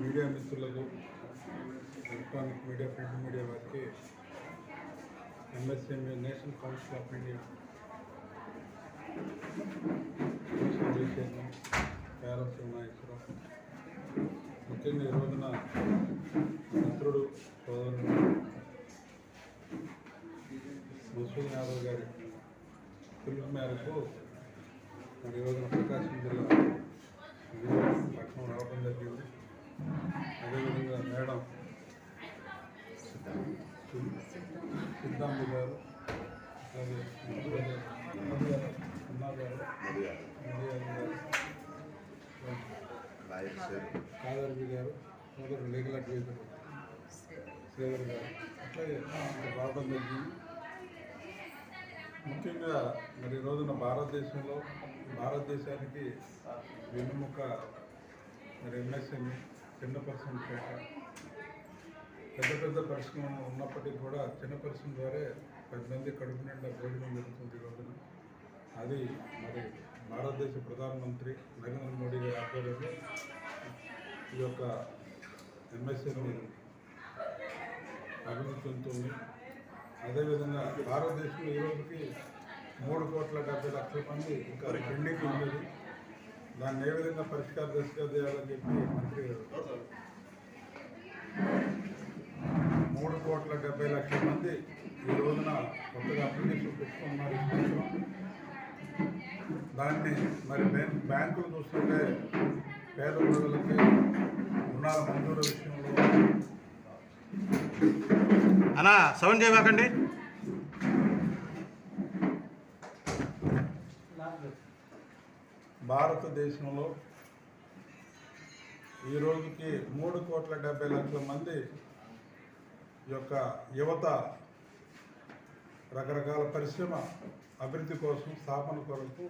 Media మిత్రులకు, electronic media, print media వారికి MSME national council of India chairman Peras Nageswararao, ముఖ్యంగా ఈ రోజున మిత్రుడు సోదరుడు మసూద్ యాదవ్ గారి పిలుపు మేరకు మరి ఈ రోజున ప్రకాశం జిల్లా పట్టణం రావడం జరిగింది. అదేవిధంగా మేడం సిద్ధాంతి గారు, అలాగే అన్నా గారు, కాదర్వి గారు, సోదరుడు లీగల్ అడ్వైజర్ శ్రీధర్ గారు అట్లాగే రావడం జరిగింది. ముఖ్యంగా మరి ఈ రోజున భారతదేశానికి వెన్నుముక మరి ఎంఎస్ఎంఈ చిన్న పరిశ్రమపేట పెద్ద పరిశ్రమలు ఉన్నప్పటికీ కూడా చిన్న పరిశ్రమ ద్వారా 10 మంది కడుపు నిండా భోజనం జరుగుతుంది ఈ రోజున. అది మరి భారతదేశ ప్రధానమంత్రి నరేంద్ర మోడీ గారి ఆధ్వర్యంలో ఈ యొక్క ఎంఎస్ఎంఈ అభివృద్ధి చెందుతుంది. అదేవిధంగా భారతదేశంలో ఈ రోజుకి 3,70,00,000 మంది ఇంకా పెండింగ్ ఉన్నది. దాన్ని ఏ విధంగా పరిష్కార దశగా చేయాలని చెప్పి మంత్రి గారు 3,70,00,000 మంది ఈ రోజున కొత్తగా అప్లికేషన్ పెట్టుకున్నారు. దాన్ని మరి బ్యాంకులు చూస్తుంటే పేద ప్రజలకి రుణాల మంజూరు విషయంలో అన్నా సౌండ్ చేయమాకండి. భారతదేశంలో ఈ రోజుకి 3,70,00,000 మంది యొక్క యువత రకరకాల పరిశ్రమ అభివృద్ధి కోసం స్థాపన కొరకు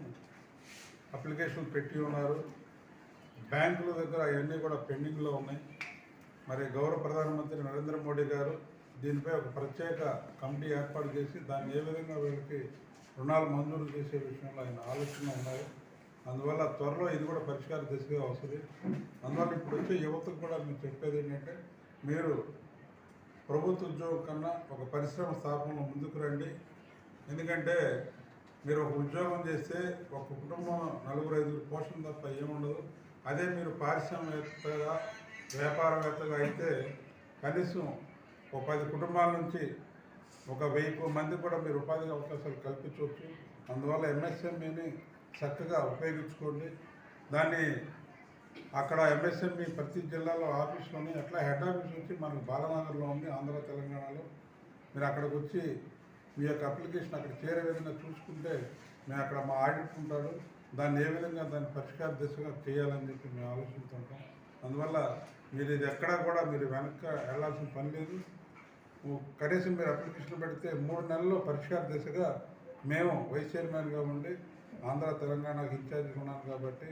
అప్లికేషన్ పెట్టి ఉన్నారు. బ్యాంకుల దగ్గర అవన్నీ కూడా పెండింగ్లో ఉన్నాయి. మరి గౌరవ ప్రధానమంత్రి నరేంద్ర మోడీ గారు దీనిపై ఒక ప్రత్యేక కమిటీ ఏర్పాటు చేసి దాన్ని ఏ విధంగా వీళ్ళకి రుణాలు మంజూరు చేసే విషయంలో ఆయన ఆలోచన ఉన్నాయి. అందువల్ల త్వరలో ఇది కూడా పరిష్కార దిశగా వస్తుంది. అందువల్ల ఇప్పుడు వచ్చే యువతకు కూడా మీరు చెప్పేది ఏంటంటే, మీరు ప్రభుత్వ ఉద్యోగం కన్నా ఒక పరిశ్రమ స్థాపనలో ముందుకు రండి. ఎందుకంటే మీరు ఒక ఉద్యోగం చేస్తే ఒక కుటుంబం 4-5 పోషణ తప్ప ఏముండదు. అదే మీరు పారిశ్రామికవేత్తగా వ్యాపారవేత్తగా అయితే కనీసం ఒక 10 కుటుంబాల నుంచి ఒక 1000 మంది కూడా మీరు ఉపాధి అవకాశాలు కల్పించవచ్చు. అందువల్ల ఎంఎస్ఎంఈని చక్కగా ఉపయోగించుకోండి. దాన్ని అక్కడ ఎంఎస్ఎంఈ ప్రతి జిల్లాలో ఆఫీస్లోని అట్లా హెడ్ ఆఫీస్ వచ్చి మనకు బాలనగర్లో ఉంది, ఆంధ్ర తెలంగాణలో. మీరు అక్కడికి వచ్చి మీ యొక్క అప్లికేషన్ అక్కడ చేరే విధంగా చూసుకుంటే మేము అక్కడ మా ఆడిట్ ఉంటాడు, దాన్ని ఏ విధంగా దాన్ని పరిష్కార దిశగా చేయాలని చెప్పి మేము ఆలోచిస్తుంటాం. అందువల్ల మీరు ఇది ఎక్కడా కూడా మీరు వెనక్కి వెళ్ళాల్సిన పని లేదు. కనీసం మీరు అప్లికేషన్ పెడితే 3 నెలల్లో పరిష్కార దిశగా మేము వైస్ చైర్మన్గా ఉండి ఆంధ్ర తెలంగాణకు ఇన్ఛార్జిగా ఉన్నాను కాబట్టి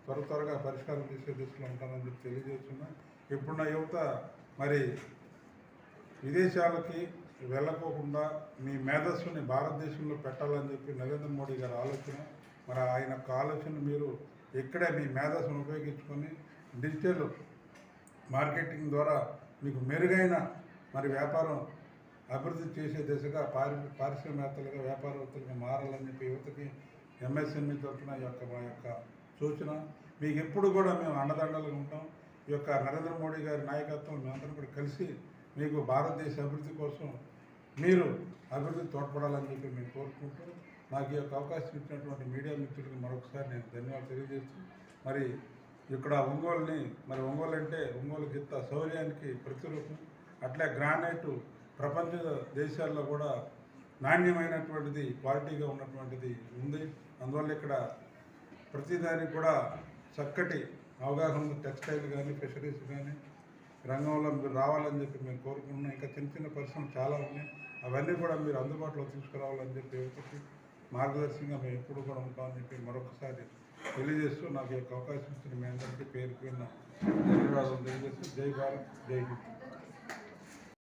త్వరగా పరిష్కారం చేసే దిశలో ఉంటానని చెప్పి తెలియజేస్తున్నాం. ఇప్పుడున్న యువత మరి విదేశాలకి వెళ్ళకోకుండా మీ మేధస్సుని భారతదేశంలో పెట్టాలని చెప్పి నరేంద్ర మోడీ గారి ఆలోచన. మరి ఆయన యొక్క ఆలోచన మీరు ఇక్కడే మీ మేధస్సును ఉపయోగించుకొని డిజిటల్ మార్కెటింగ్ ద్వారా మీకు మెరుగైన మరి వ్యాపారం అభివృద్ధి చేసే దిశగా పారిశ్రామికవేత్తలుగా వ్యాపారవేత్తలుగా మారాలని చెప్పి యువతకి ఎంఎస్ఎంఈ తరఫున మా యొక్క సూచన. మీకు ఎప్పుడు కూడా మేము అండదండలుగా ఉంటాం. ఈ యొక్క నరేంద్ర మోడీ గారి నాయకత్వం మేమందరం కూడా కలిసి మీకు భారతదేశ అభివృద్ధి కోసం మీరు అభివృద్ధి తోడ్పడాలని చెప్పి మేము కోరుకుంటూ నాకు ఈ యొక్క అవకాశం ఇచ్చినటువంటి మీడియా మిత్రులకు మరొకసారి నేను ధన్యవాదాలు తెలియజేస్తూ, మరి ఇక్కడ ఒంగోలుని మరి ఒంగోలు అంటే ఒంగోలు గిత్త శౌర్యానికి ప్రతిరూపం. అట్లే గ్రానైట్ ప్రపంచ దేశాల్లో కూడా నాణ్యమైనటువంటిది, క్వాలిటీగా ఉన్నటువంటిది ఉంది. అందువల్ల ఇక్కడ ప్రతిదానికి కూడా చక్కటి అవగాహన టెక్స్టైల్ కానీ ఫిషరీస్ కానీ రంగంలో మీరు రావాలని చెప్పి మేము కోరుకుంటున్నాం. ఇంకా చిన్న పరిశ్రమలు చాలా ఉన్నాయి, అవన్నీ కూడా మీరు అందుబాటులో తీసుకురావాలని చెప్పి యువతకి మార్గదర్శకంగా మేము ఎప్పుడు కూడా ఉంటామని చెప్పి మరొకసారి తెలియజేస్తూ నాకు ఈ యొక్క అవకాశం ఇచ్చిన మీ అందరికీ పేరు ధన్యవాదాలు తెలియజేస్తూ జై భారత్, జై హింద్.